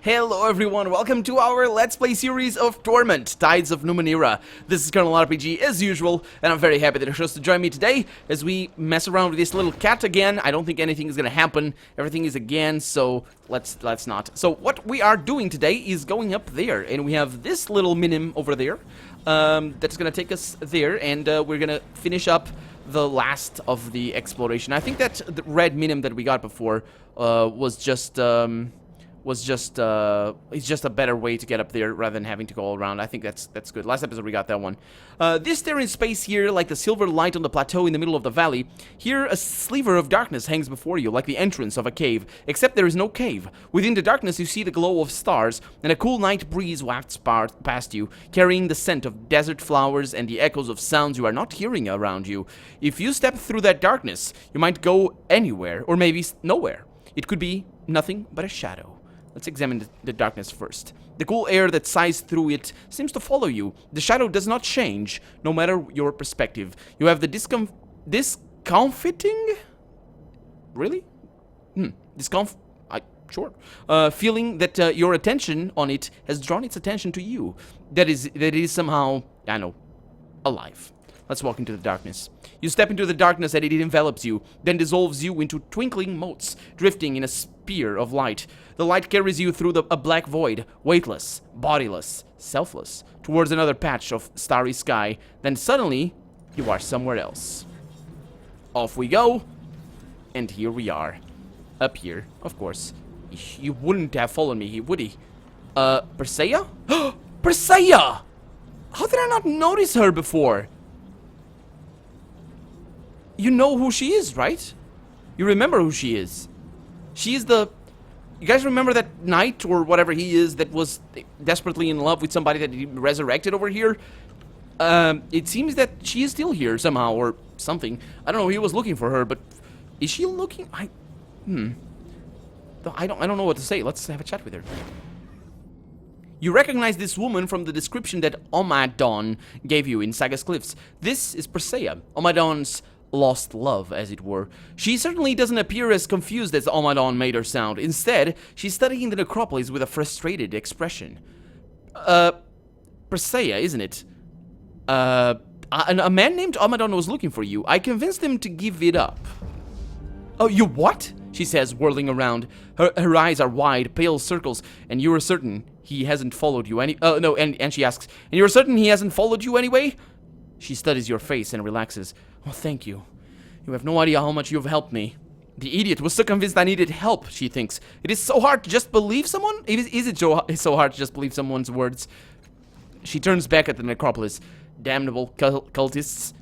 Hello everyone, welcome to our Let's Play series of Torment, Tides of Numenera. This is Colonel RPG as usual, and I'm very happy that you chose to join me today as we mess around with this little cat again. I don't think anything is gonna happen, everything is again, so let's not. So what we are doing today is going up there, and we have this little minim over there, that's gonna take us there, and we're gonna finish up the last of the exploration. I think that the red minim that we got before it's just a better way to get up there rather than having to go all around. I think that's good. Last episode we got that one. This there in space here, like the silver light on the plateau in the middle of the valley. Here a sliver of darkness hangs before you, like the entrance of a cave, except there is no cave. Within the darkness you see the glow of stars, and a cool night breeze wafts past you, carrying the scent of desert flowers and the echoes of sounds you are not hearing around you. If you step through that darkness, you might go anywhere, or maybe nowhere. It could be nothing but a shadow. Let's examine the darkness first. The cool air that sighs through it seems to follow you. The shadow does not change, no matter your perspective. You have the discomfiting? Really? Sure. Feeling that your attention on it has drawn its attention to you. That is somehow, I know, alive. Let's walk into the darkness. You step into the darkness and it envelops you, then dissolves you into twinkling motes, drifting in a spear of light. The light carries you through a black void, weightless, bodiless, selfless, towards another patch of starry sky. Then suddenly, you are somewhere else. Off we go, and here we are. Up here, of course. You wouldn't have followed me, would he? Persea? Persea! How did I not notice her before? You know who she is, right? You remember who she is. She is the... You guys remember that knight, or whatever he is, that was desperately in love with somebody that he resurrected over here? It seems that she is still here somehow, or something. I don't know, he was looking for her, but... Is she looking? I don't know what to say. Let's have a chat with her. You recognize this woman from the description that Omadon gave you in Saga's Cliffs. This is Persea, Omadon's lost love, as it were. She certainly doesn't appear as confused as Omadon made her sound. Instead, she's studying the Necropolis with a frustrated expression. Persea, isn't it? A man named Omadon was looking for you. I convinced him to give it up. Oh, you what? She says, whirling around. Her eyes are wide, pale circles, and you are certain he hasn't followed you any... no, and she asks, and you're certain he hasn't followed you anyway? She studies your face and relaxes. Oh, thank you. You have no idea how much you've helped me. The idiot was so convinced I needed help, she thinks. It is so hard to just believe someone? Is it so hard to just believe someone's words? She turns back at the Necropolis. Damnable cultists,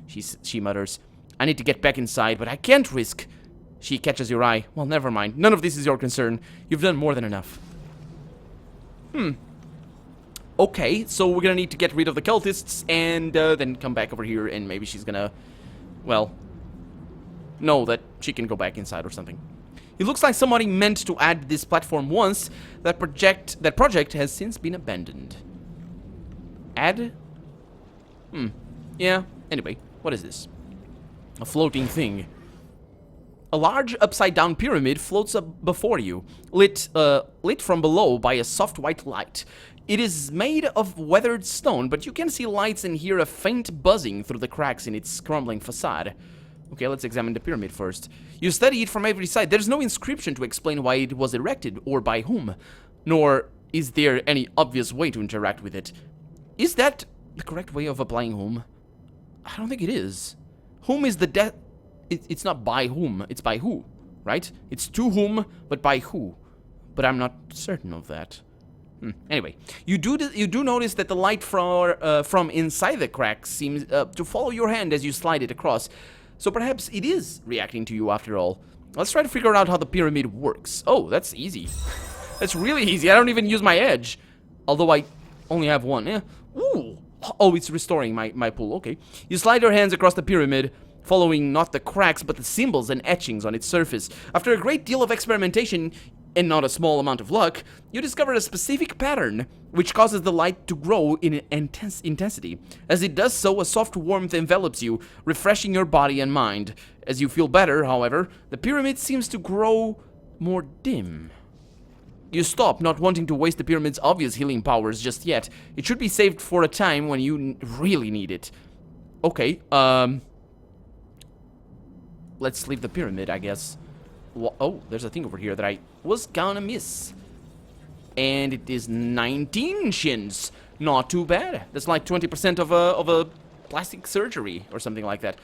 she mutters. I need to get back inside, but I can't risk... She catches your eye. Well, never mind. None of this is your concern. You've done more than enough. Okay, so we're gonna need to get rid of the cultists and then come back over here, and maybe she's gonna, well, know that she can go back inside or something. It looks like somebody meant to add this platform once. That project has since been abandoned. Add? Yeah, anyway, what is this? A floating thing. A large upside-down pyramid floats up before you, lit from below by a soft white light. It is made of weathered stone, but you can see lights and hear a faint buzzing through the cracks in its crumbling facade. Okay, let's examine the pyramid first. You study it from every side. There's no inscription to explain why it was erected or by whom, nor is there any obvious way to interact with it. Is that the correct way of applying whom? I don't think it is. Whom is the it's not by whom, it's by who, right? It's to whom, but by who. But I'm not certain of that. Anyway, you do notice that the light from inside the crack seems to follow your hand as you slide it across. So perhaps it is reacting to you after all. Let's try to figure out how the pyramid works. Oh, that's easy. That's really easy. I don't even use my edge. Although I only have one. Yeah. Ooh. Oh, it's restoring my pool. Okay. You slide your hands across the pyramid, following not the cracks but the symbols and etchings on its surface. After a great deal of experimentation, and not a small amount of luck, you discover a specific pattern which causes the light to grow in intensity. As it does so, a soft warmth envelops you, refreshing your body and mind. As you feel better, however, the pyramid seems to grow more dim. you stop, not wanting to waste the pyramid's obvious healing powers just yet. It should be saved for a time when you really need it. Okay, let's leave the pyramid, I guess. Oh, there's a thing over here that I was gonna miss. And it is 19 shins. Not too bad. That's like 20% of a plastic surgery or something like that.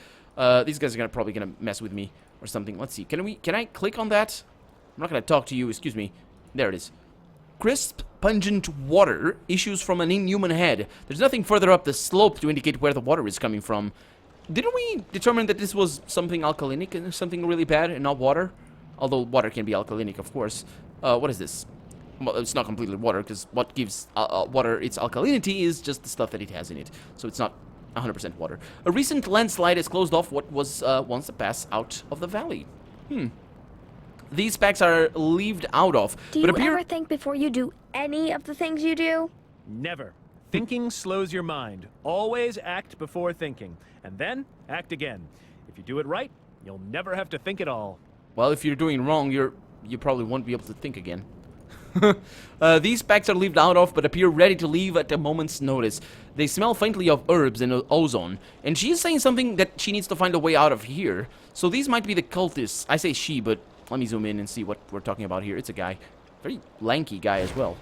These guys are probably gonna mess with me or something. Let's see. Can I click on that? I'm not gonna talk to you. Excuse me. There it is. Crisp, pungent water issues from an inhuman head. There's nothing further up the slope to indicate where the water is coming from. Didn't we determine that this was something alkalinic and something really bad and not water? Although water can be alkalinic, of course. What is this? Well, it's not completely water, because what gives water its alkalinity is just the stuff that it has in it. So it's not 100% water. A recent landslide has closed off what was once a pass out of the valley. These packs are leaved out of. Do you ever think before you do any of the things you do? Never. Thinking slows your mind. Always act before thinking. And then, act again. If you do it right, you'll never have to think at all. Well, if you're doing wrong, you probably won't be able to think again. These packs are leaved out of, but appear ready to leave at a moment's notice. They smell faintly of herbs and ozone, and she is saying something that she needs to find a way out of here. So these might be the cultists. I say she, but let me zoom in and see what we're talking about here. It's a guy. Very lanky guy as well.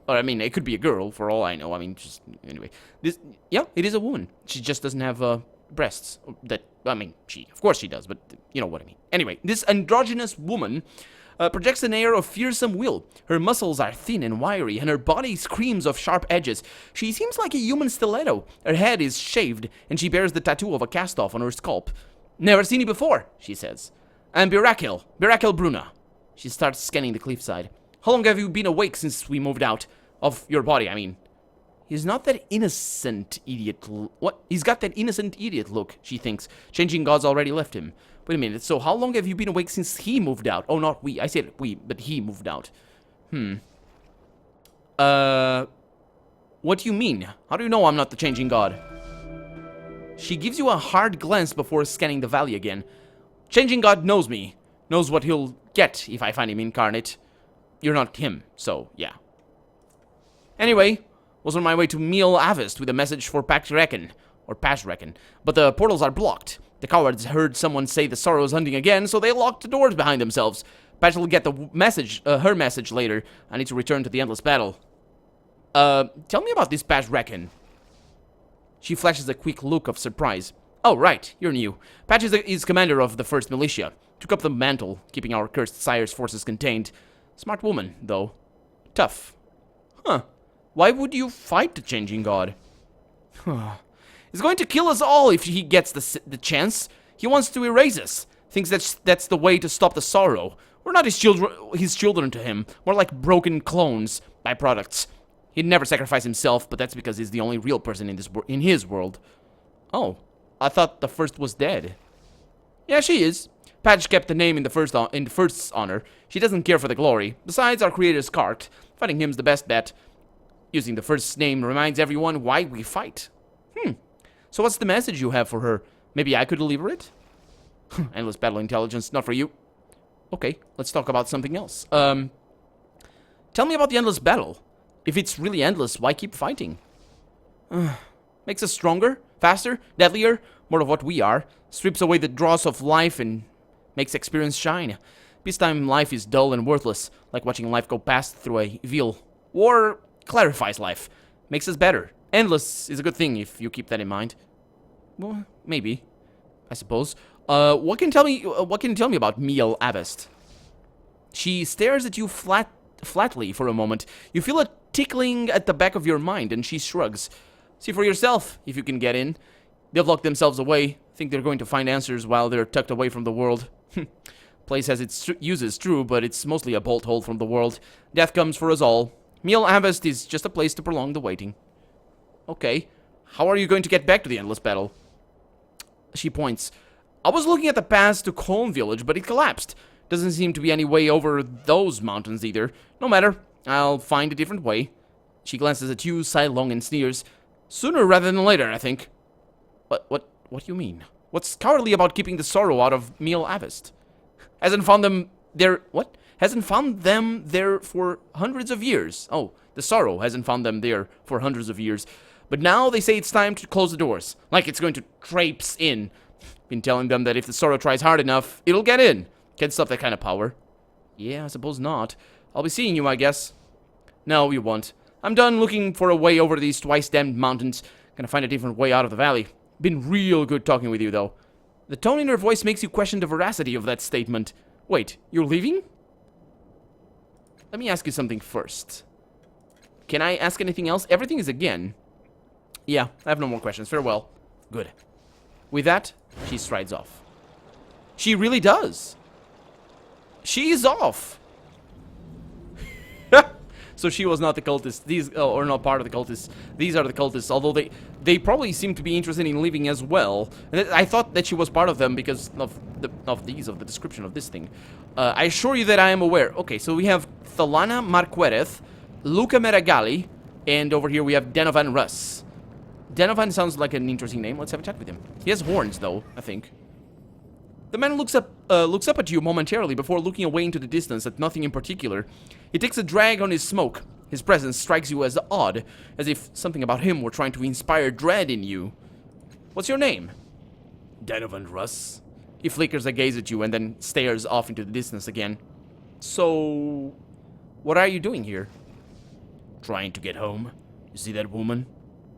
Or, I mean, it could be a girl, for all I know. I mean, just, anyway. Yeah, it is a woman. She just doesn't have, breasts. I mean, of course she does, but you know what I mean. Anyway, this androgynous woman projects an air of fearsome will. Her muscles are thin and wiry, and her body screams of sharp edges. She seems like a human stiletto. Her head is shaved, and she bears the tattoo of a cast-off on her scalp. Never seen you before, she says. I'm Birakel Bruna. She starts scanning the cliffside. How long have you been awake since we moved out? Of your body, I mean. He's not that innocent idiot. What? He's got that innocent idiot look, she thinks. Changing gods already left him. Wait a minute, so how long have you been awake since he moved out? Oh, not we. I said we, but he moved out. What do you mean? How do you know I'm not the changing god? She gives you a hard glance before scanning the valley again. Changing god knows me. Knows what he'll get if I find him incarnate. You're not him, so yeah. Anyway, was on my way to Meal Avest with a message for Pax Reckon, or Pass Reckon, but the portals are blocked. The cowards heard someone say the Sorrow's hunting again, so they locked the doors behind themselves. Patch will get the message, her message later. I need to return to the endless battle. Tell me about this Pass Reckon. She flashes a quick look of surprise. Oh, right, you're new. Patch is commander of the 1st Militia. Took up the mantle, keeping our cursed sire's forces contained. Smart woman, though. Tough. Huh. Why would you fight the changing god? He's going to kill us all if he gets the chance. He wants to erase us. Thinks that's the way to stop the sorrow. We're not his children to him. More like broken clones, byproducts. He'd never sacrifice himself, but that's because he's the only real person in his world. Oh, I thought the first was dead. Yeah, she is. Patch kept the name in the first's honor. She doesn't care for the glory. Besides, our creator's cart. Fighting him's the best bet. Using the first's name reminds everyone why we fight. So what's the message you have for her? Maybe I could deliver it? Endless battle intelligence, not for you. Okay, let's talk about something else. Tell me about the endless battle. If it's really endless, why keep fighting? Makes us stronger, faster, deadlier, more of what we are. Strips away the dross of life and makes experience shine. Peacetime life is dull and worthless, like watching life go past through a veil. War clarifies life, makes us better. Endless is a good thing if you keep that in mind. Well, maybe, I suppose. What can you tell me about Meal Avest? She stares at you flatly for a moment. You feel a tickling at the back of your mind, and she shrugs. See for yourself if you can get in. They've locked themselves away. Think they're going to find answers while they're tucked away from the world. Place has its uses, true, but it's mostly a bolt hole from the world. Death comes for us all. Meal Avest is just a place to prolong the waiting. Okay. How are you going to get back to the endless battle? She points. I was looking at the path to Calm Village, but it collapsed. Doesn't seem to be any way over those mountains either. No matter. I'll find a different way. She glances at you, sidelong, and sneers. Sooner rather than later, I think. What do you mean? What's cowardly about keeping the sorrow out of Meal Avest? Hasn't hasn't found them there for hundreds of years. Oh, the sorrow hasn't found them there for hundreds of years. But now they say it's time to close the doors, like it's going to traipse in. Been telling them that if the sorrow tries hard enough, it'll get in. Can't stop that kind of power. Yeah, I suppose not. I'll be seeing you, I guess. No, you won't. I'm done looking for a way over these twice-damned mountains. Gonna find a different way out of the valley. Been real good talking with you, though. The tone in her voice makes you question the veracity of that statement. Wait, you're leaving? Let me ask you something first. Can I ask anything else? Everything is again. Yeah, I have no more questions. Farewell. Good. With that, she strides off. She really does. She's off. So she was not the cultist. These, or not part of the cultists. These are the cultists, although they probably seem to be interested in leaving as well. I thought that she was part of them because of the description of this thing. I assure you that I am aware. Okay, so we have Thalana Marquereth, Luca Meragali, and over here we have Denovan Russ. Denovan sounds like an interesting name. Let's have a chat with him. He has horns, though, I think. The man looks up at you momentarily before looking away into the distance at nothing in particular. He takes a drag on his smoke. His presence strikes you as odd, as if something about him were trying to inspire dread in you. What's your name? Denovan Russ. He flickers a gaze at you and then stares off into the distance again. So, what are you doing here? Trying to get home. You see that woman?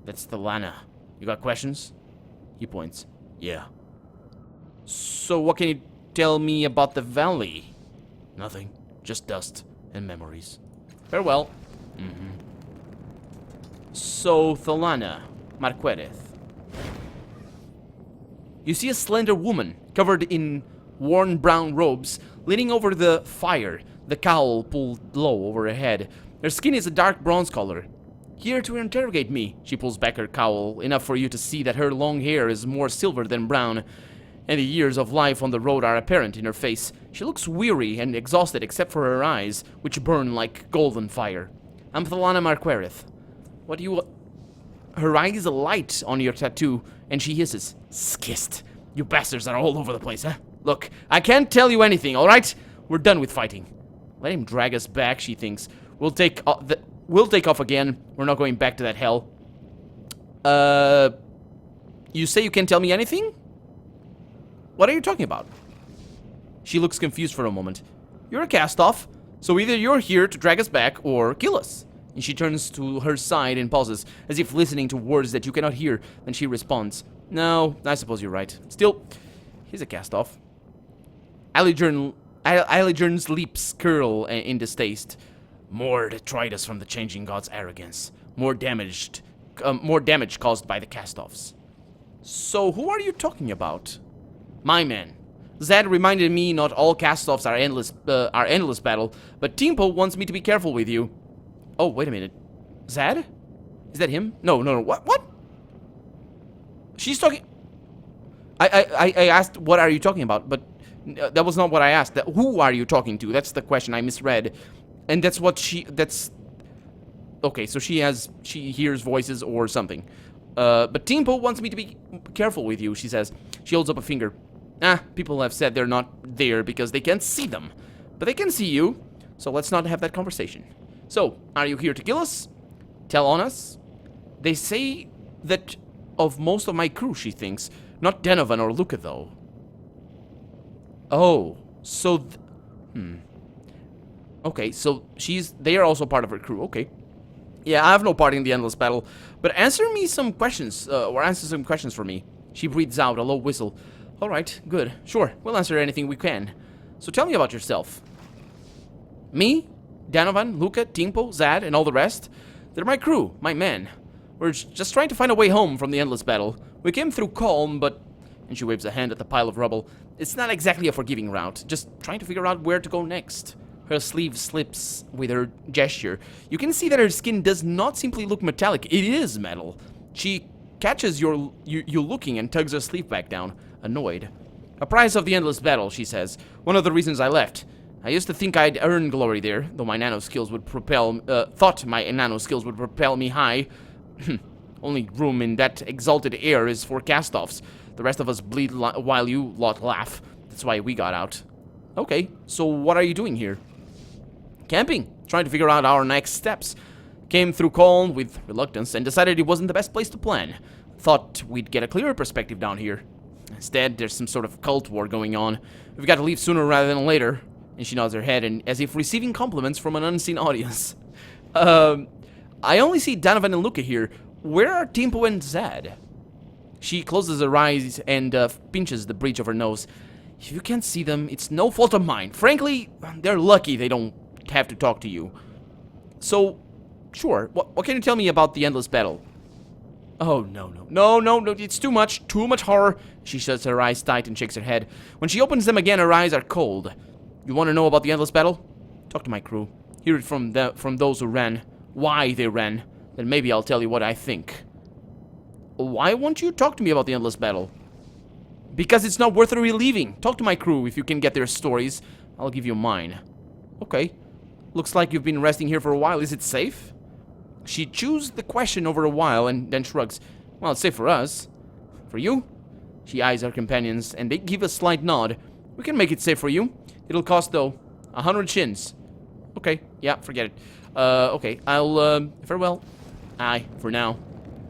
That's Thalana. You got questions? He points. Yeah. So what can you tell me about the valley? Nothing. Just dust and memories. Farewell. So, Thalana Marquerez. You see a slender woman, covered in worn brown robes, leaning over the fire, the cowl pulled low over her head. Her skin is a dark bronze color. Here to interrogate me. She pulls back her cowl, enough for you to see that her long hair is more silver than brown, and the years of life on the road are apparent in her face. She looks weary and exhausted except for her eyes, which burn like golden fire. I'm Thalana Marquerez. What do you... Her eyes alight on your tattoo, and she hisses. Skist. You bastards are all over the place, huh? Look, I can't tell you anything, alright? We're done with fighting. Let him drag us back, she thinks. We'll take off again. We're not going back to that hell. You say you can't tell me anything? What are you talking about? She looks confused for a moment. You're a cast-off, so either you're here to drag us back or kill us. And she turns to her side and pauses, as if listening to words that you cannot hear. Then she responds, No, I suppose you're right. Still, he's a cast-off. Aligern's lips curl in distaste. More detritus from the changing god's arrogance. More damage caused by the cast-offs. So, who are you talking about? My man. Zad reminded me not all cast-offs are endless battle, but Timpo wants me to be careful with you. Oh, wait a minute. Zad? Is that him? No. What? She's talking... I asked, what are you talking about? But that was not what I asked. Who are you talking to? That's the question I misread. And that's what okay, so she hears voices or something. But Timpo wants me to be careful with you, she says. She holds up a finger. People have said they're not there because they can't see them. But they can see you, so let's not have that conversation. So, are you here to kill us? Tell on us? They say that of most of my crew, she thinks. Not Denovan or Luca, though. Oh, so... Okay, so they are also part of her crew, okay. Yeah, I have no part in the endless battle, but answer some questions for me. She breathes out a low whistle. Alright, good, sure, we'll answer anything we can. So tell me about yourself. Me, Denovan, Luca, Timpo, Zad, and all the rest? They're my crew, my men. We're just trying to find a way home from the endless battle. We came through calm, but... And she waves a hand at the pile of rubble. It's not exactly a forgiving route, just trying to figure out where to go next. Her sleeve slips with her gesture. You can see that her skin does not simply look metallic, it is metal. She catches you looking and tugs her sleeve back down, annoyed. A prize of the endless battle, she says. One of the reasons I left. I used to think I'd earn glory there, though my nano skills would thought my nano skills would propel me high. Only room in that exalted air is for cast-offs. The rest of us bleed while you lot laugh. That's why we got out. Okay, so what are you doing here? Camping, trying to figure out our next steps. Came through Coln with reluctance and decided it wasn't the best place to plan. Thought we'd get a clearer perspective down here. Instead, there's some sort of cult war going on. We've got to leave sooner rather than later. And she nods her head, and as if receiving compliments from an unseen audience. I only see Donovan and Luca here. Where are Timpo and Zad? She closes her eyes and pinches the bridge of her nose. If you can't see them, it's no fault of mine. Frankly, they're lucky they don't have to talk to you. So, sure, what can you tell me about the endless battle? Oh, no, it's too much horror. She shuts her eyes tight and shakes her head. When she opens them again, her eyes are cold. You want to know about the endless battle? Talk to my crew. Hear it from those who ran. Why they ran. Then maybe I'll tell you what I think. Why won't you talk to me about the endless battle? Because it's not worth relieving. Talk to my crew if you can get their stories. I'll give you mine. Okay. Looks like you've been resting here for a while. Is it safe? She chews the question over a while and then shrugs. Well, it's safe for us. For you? She eyes her companions and they give a slight nod. We can make it safe for you. It'll cost, though, 100 shins. Okay, yeah, forget it. Okay, I'll, farewell. Aye, for now.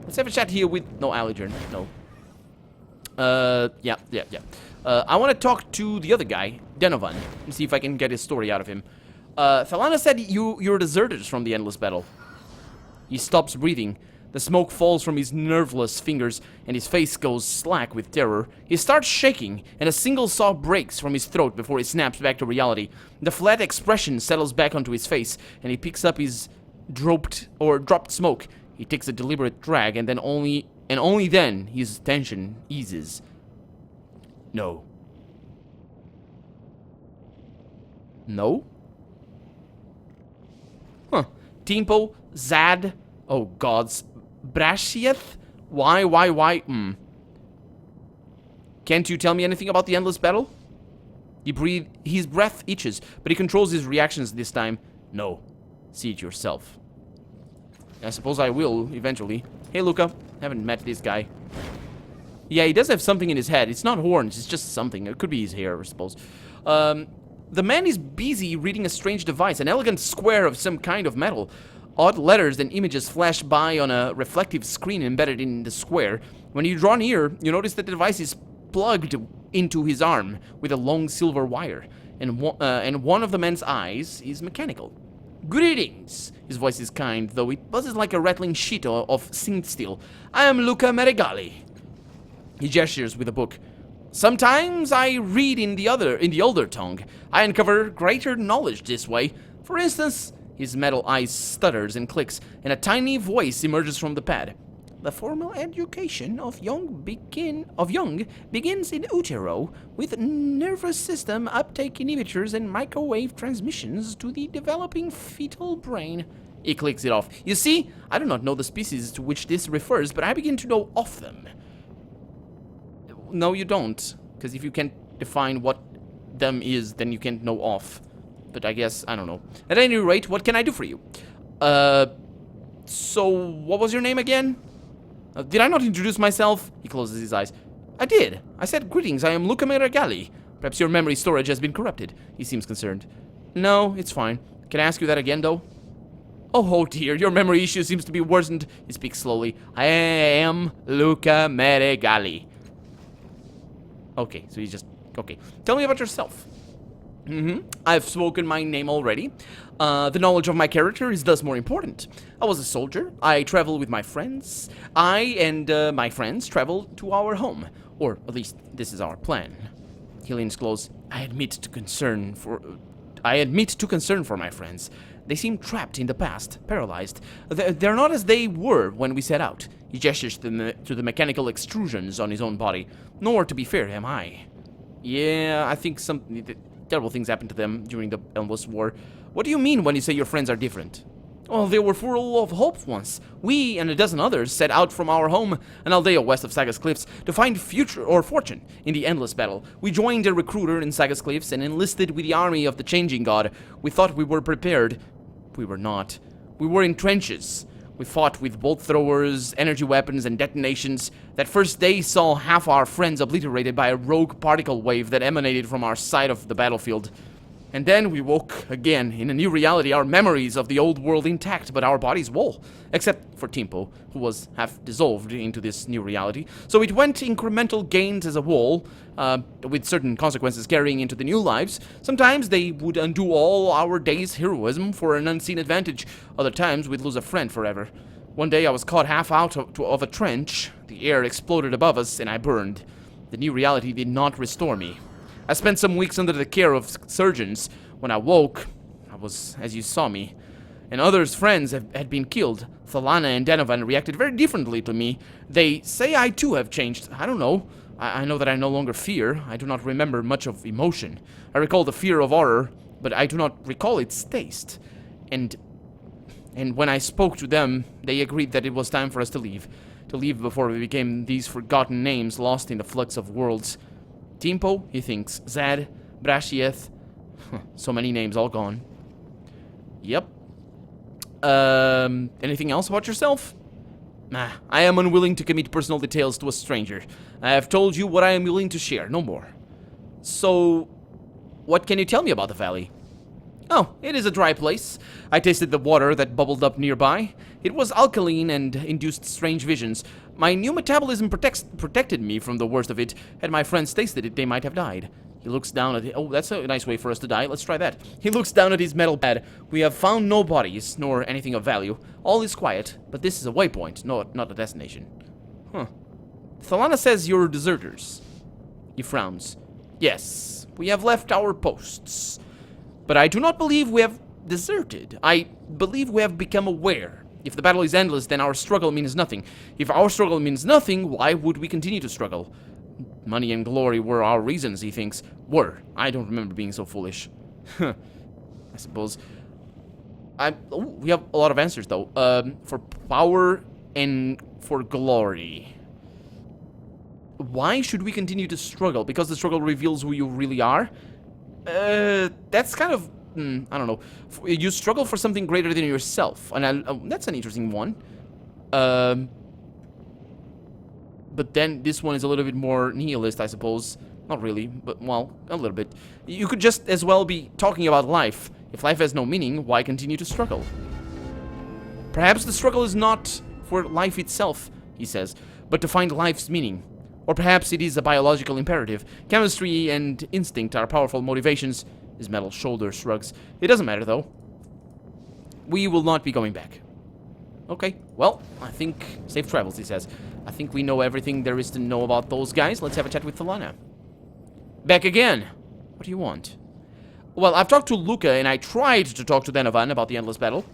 Let's have a chat here with... No, Allergen, no. Yeah. I want to talk to the other guy, Donovan, and see if I can get his story out of him. Thalana said you're deserters from the endless battle. He stops breathing. The smoke falls from his nerveless fingers, and his face goes slack with terror. He starts shaking, and a single sob breaks from his throat before he snaps back to reality. The flat expression settles back onto his face, and he picks up his dropped smoke. He takes a deliberate drag, and only then his tension eases. No. No? Huh. Timpo, Zad, oh gods, Brashieth? Why? Can't you tell me anything about the endless battle? His breath itches, but he controls his reactions this time. No. See it yourself. I suppose I will, eventually. Hey, Luca. Haven't met this guy. Yeah, he does have something in his head. It's not horns, it's just something. It could be his hair, I suppose. The man is busy reading a strange device, an elegant square of some kind of metal. Odd letters and images flash by on a reflective screen embedded in the square. When you draw near, you notice that the device is plugged into his arm with a long silver wire, and one of the man's eyes is mechanical. Greetings! His voice is kind, though it buzzes like a rattling sheet of synced steel. I am Luca Meregali. He gestures with a book. Sometimes I read in the older tongue. I uncover greater knowledge this way. For instance, his metal eye stutters and clicks, and a tiny voice emerges from the pad. The formal education of young begins in utero with nervous system uptake inhibitors and microwave transmissions to the developing fetal brain. He clicks it off. You see, I do not know the species to which this refers, but I begin to know of them. No, you don't, because if you can't define what them is, then you can't know of. But I guess, I don't know. At any rate, what can I do for you? So, what was your name again? Did I not introduce myself? He closes his eyes. I did. I said, greetings, I am Luca Meregali. Perhaps your memory storage has been corrupted. He seems concerned. No, it's fine. Can I ask you that again, though? Oh dear, your memory issue seems to be worsened. He speaks slowly. I am Luca Meregali. Okay, so he's just... Okay. Tell me about yourself. I've spoken my name already. The knowledge of my character is thus more important. I was a soldier. I travel with my friends. I and my friends travel to our home. Or at least this is our plan. He leans close. I admit to concern for my friends. They seem trapped in the past, paralyzed. They're not as they were when we set out. He gestures to the mechanical extrusions on his own body. Nor, to be fair, am I. Yeah, I think some terrible things happened to them during the Endless War. What do you mean when you say your friends are different? Well, they were full of hope once. We and a dozen others set out from our home, an aldea west of Saga's Cliffs, to find fortune in the Endless Battle. We joined a recruiter in Saga's Cliffs and enlisted with the army of the Changing God. We thought we were prepared. We were not. We were in trenches. We fought with bolt throwers, energy weapons, and detonations. That first day saw half our friends obliterated by a rogue particle wave that emanated from our side of the battlefield. And then we woke again in a new reality, our memories of the old world intact, but our bodies whole. Except for Timpo, who was half dissolved into this new reality. So it went incremental gains as a whole, with certain consequences carrying into the new lives. Sometimes they would undo all our days' heroism for an unseen advantage. Other times we'd lose a friend forever. One day I was caught half out of a trench. The air exploded above us and I burned. The new reality did not restore me. I spent some weeks under the care of surgeons. When I woke, I was as you saw me. And others' friends had been killed. Thalana and Denovan reacted very differently to me. They say I too have changed. I don't know. I know that I no longer fear. I do not remember much of emotion. I recall the fear of horror, but I do not recall its taste. And when I spoke to them, they agreed that it was time for us to leave. To leave before we became these forgotten names lost in the flux of worlds. Timpo, he thinks. Zad, Brashieth. So many names all gone. Yep. Anything else about yourself? Nah, I am unwilling to commit personal details to a stranger. I have told you what I am willing to share, no more. So, what can you tell me about the valley? Oh, it is a dry place. I tasted the water that bubbled up nearby. It was alkaline and induced strange visions. My new metabolism protected me from the worst of it. Had my friends tasted it, they might have died. He looks down at it. Oh, that's a nice way for us to die. Let's try that. He looks down at his metal pad. We have found no bodies, nor anything of value. All is quiet, but this is a waypoint, not a destination. Huh. Thalana says you're deserters. He frowns. Yes, we have left our posts. But I do not believe we have deserted. I believe we have become aware. If the battle is endless, then our struggle means nothing. If our struggle means nothing, why would we continue to struggle? Money and glory were our reasons, he thinks. Were. I don't remember being so foolish. I suppose. We have a lot of answers, though. For power and for glory. Why should we continue to struggle? Because the struggle reveals who you really are? That's kind of, I don't know. You struggle for something greater than yourself, and that's an interesting one. But then this one is a little bit more nihilist, I suppose. Not really, but, well, a little bit. You could just as well be talking about life. If life has no meaning, why continue to struggle? Perhaps the struggle is not for life itself, he says, but to find life's meaning. Or perhaps it is a biological imperative. Chemistry and instinct are powerful motivations. His metal shoulder shrugs. It doesn't matter, though. We will not be going back. Okay, well, I think safe travels, he says. I think we know everything there is to know about those guys. Let's have a chat with Thalana. Back again. What do you want? Well, I've talked to Luca, and I tried to talk to Denovan about the endless battle.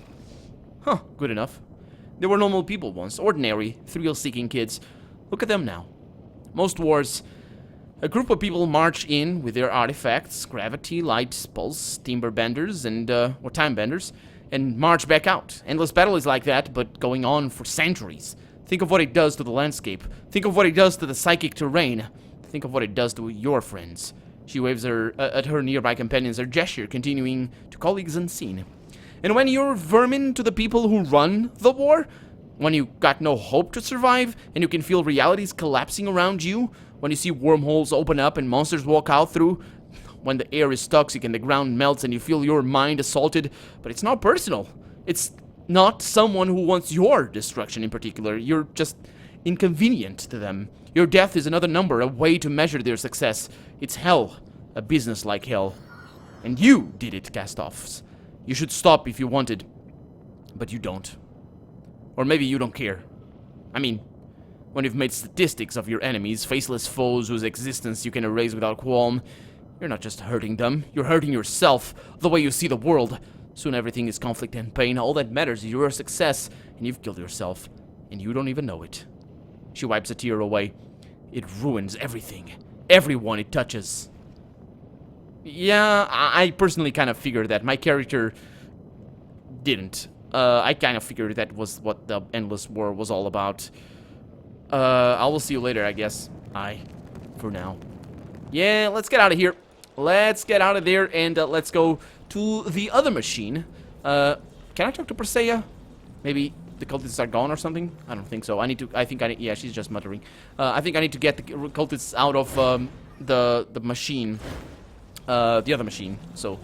Huh, good enough. They were normal people once. Ordinary, thrill-seeking kids. Look at them now. Most wars, a group of people march in with their artifacts, gravity, light, pulse, timber benders, and, or time benders, and march back out. Endless battle is like that, but going on for centuries. Think of what it does to the landscape. Think of what it does to the psychic terrain. Think of what it does to your friends. She waves at her nearby companions, her gesture continuing to colleagues unseen. And when you're vermin to the people who run the war, when you got no hope to survive, and you can feel realities collapsing around you, when you see wormholes open up and monsters walk out through, when the air is toxic and the ground melts and you feel your mind assaulted, but it's not personal. It's not someone who wants your destruction in particular. You're just inconvenient to them. Your death is another number, a way to measure their success. It's hell, a business like hell. And you did it, cast-offs. You should stop if you wanted, but you don't. Or maybe you don't care. I mean, when you've made statistics of your enemies, faceless foes whose existence you can erase without qualm, you're not just hurting them, you're hurting yourself, the way you see the world. Soon everything is conflict and pain. All that matters is your success, and you've killed yourself, and you don't even know it. She wipes a tear away. It ruins everything. Everyone it touches. Yeah, I personally kind of figured that. My character didn't. I kind of figured that was what the Endless War was all about. I will see you later, I guess. For now. Yeah, let's get out of here. Let's get out of there, and let's go to the other machine. Can I talk to Persea? Maybe the cultists are gone or something? I don't think so. Yeah, she's just muttering. I think I need to get the cultists out of the machine. The other machine. So,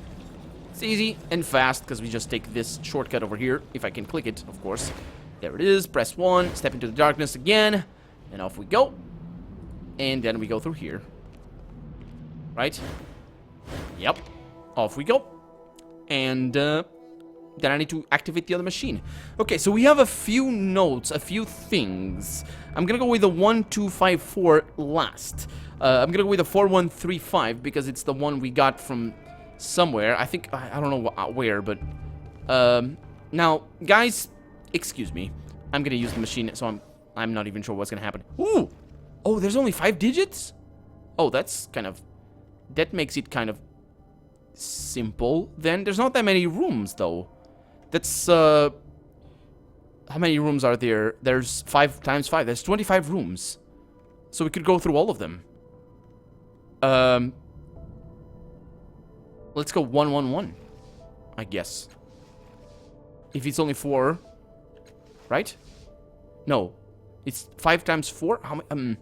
It's easy and fast, because we just take this shortcut over here, if I can click it, of course. There it is, press 1, step into the darkness again, and off we go. And then we go through here. Right? Yep. Off we go. And, then I need to activate the other machine. Okay, so we have a few notes, a few things. I'm gonna go with the 1254 last. I'm gonna go with the 4135, because it's the one we got from somewhere. I think, I don't know where, but now guys, excuse me, I'm gonna use the machine, so I'm not even sure what's gonna happen. Ooh, oh, there's only 5 digits. Oh, that's kind of, that makes it kind of simple. Then there's not that many rooms though. That's how many rooms are there? There's 5 times 5, there's 25 rooms, so we could go through all of them. Let's go 111, I guess. If it's only 4, right? No, it's 5 times 4. How many?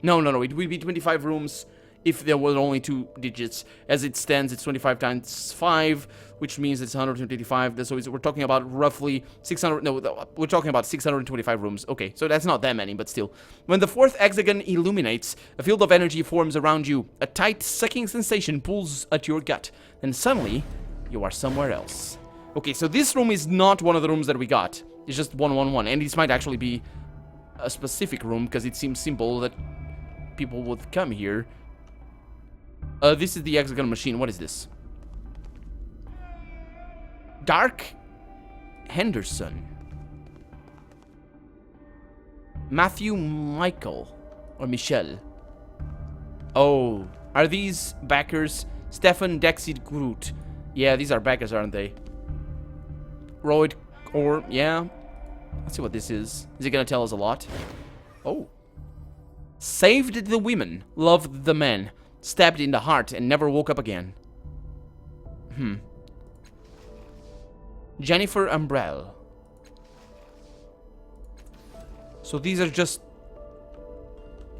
No. It would be 25 rooms if there were only 2 digits. As it stands, it's 25 times 5, which means it's 125. So we're talking about roughly 600. No, we're talking about 625 rooms. Okay, so that's not that many, but still. When the 4th hexagon illuminates, a field of energy forms around you. A tight, sucking sensation pulls at your gut. Then suddenly, you are somewhere else. Okay, so this room is not one of the rooms that we got. It's just 111, and this might actually be a specific room because it seems simple that people would come here. This is the hexagon machine. What is this? Dark Henderson. Matthew Michael. Or Michelle. Oh, are these backers? Stefan Dexid Groot. Yeah, these are backers, aren't they? Royd, or, yeah. Let's see what this is. Is it gonna tell us a lot? Oh. Saved the women, loved the men, stabbed in the heart, and never woke up again. Jennifer Umbrell. So these are just...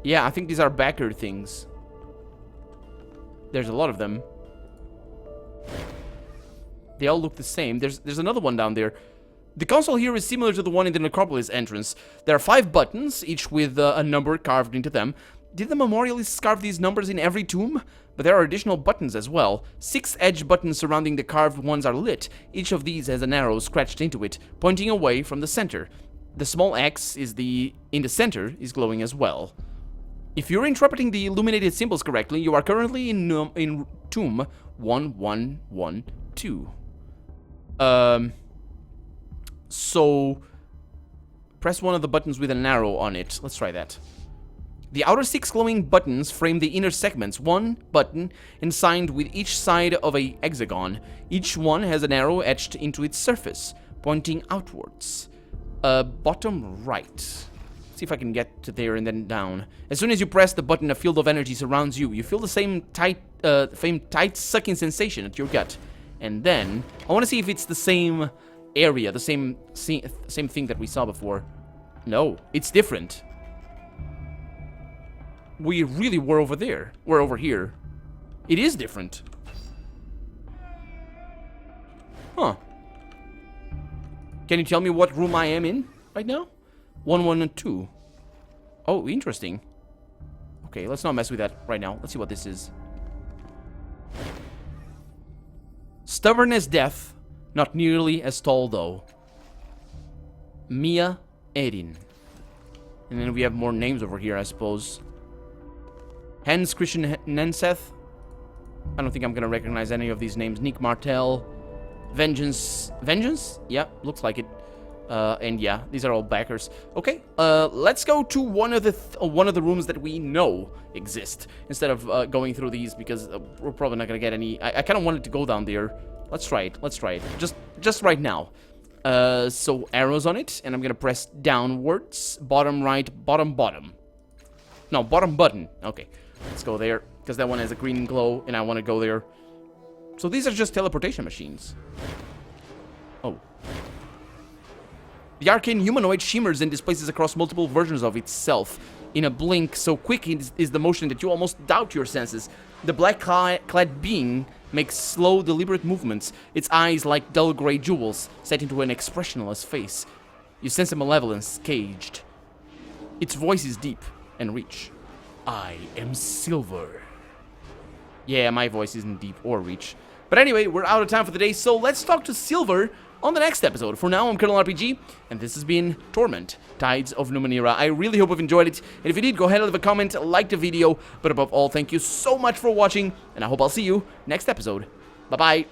Yeah, I think these are backer things. There's a lot of them. They all look the same. There's another one down there. The console here is similar to the one in the Necropolis entrance. There are 5 buttons, each with a number carved into them. Did the memorialists carve these numbers in every tomb? But there are additional buttons as well. 6 edge buttons surrounding the carved ones are lit. Each of these has an arrow scratched into it, pointing away from the center. The small X in the center is glowing as well. If you're interpreting the illuminated symbols correctly, you are currently in tomb 1112. So press one of the buttons with an arrow on it. Let's try that. The outer 6 glowing buttons frame the inner segments, one button and signed with each side of a hexagon. Each one has an arrow etched into its surface, pointing outwards. Bottom right. See if I can get to there and then down. As soon as you press the button, a field of energy surrounds you. You feel the same tight sucking sensation at your gut. And then, I want to see if it's the same area, the same thing that we saw before. No, it's different. We really were over there. We're over here. It is different. Huh. Can you tell me what room I am in right now? 112. Oh, interesting. Okay, let's not mess with that right now. Let's see what this is. Stubborn as death, not nearly as tall though. Mia Erin. And then we have more names over here, I suppose. Hans Christian Nenseth. I don't think I'm gonna recognize any of these names. Nick Martel. Vengeance? Yeah, looks like it. And yeah, these are all backers. Okay, let's go to one of the rooms that we know exist instead of going through these because we're probably not gonna get any. I kind of wanted to go down there. Let's try it. Let's try it. Just right now. So arrows on it, and I'm gonna press downwards, bottom right, bottom. No, bottom button. Okay, let's go there because that one has a green glow, and I want to go there. So these are just teleportation machines. Oh. The arcane humanoid shimmers and displaces across multiple versions of itself. In a blink, so quick is the motion that you almost doubt your senses. The black-clad being makes slow, deliberate movements, its eyes like dull gray jewels set into an expressionless face. You sense a malevolence caged. Its voice is deep and rich. I am Silver. Yeah, my voice isn't deep or rich. But anyway, we're out of time for the day, so let's talk to Silver on the next episode. For now, I'm Colonel RPG, and this has been Torment, Tides of Numenera. I really hope you've enjoyed it, and if you did, go ahead and leave a comment, like the video, but above all, thank you so much for watching, and I hope I'll see you next episode. Bye-bye.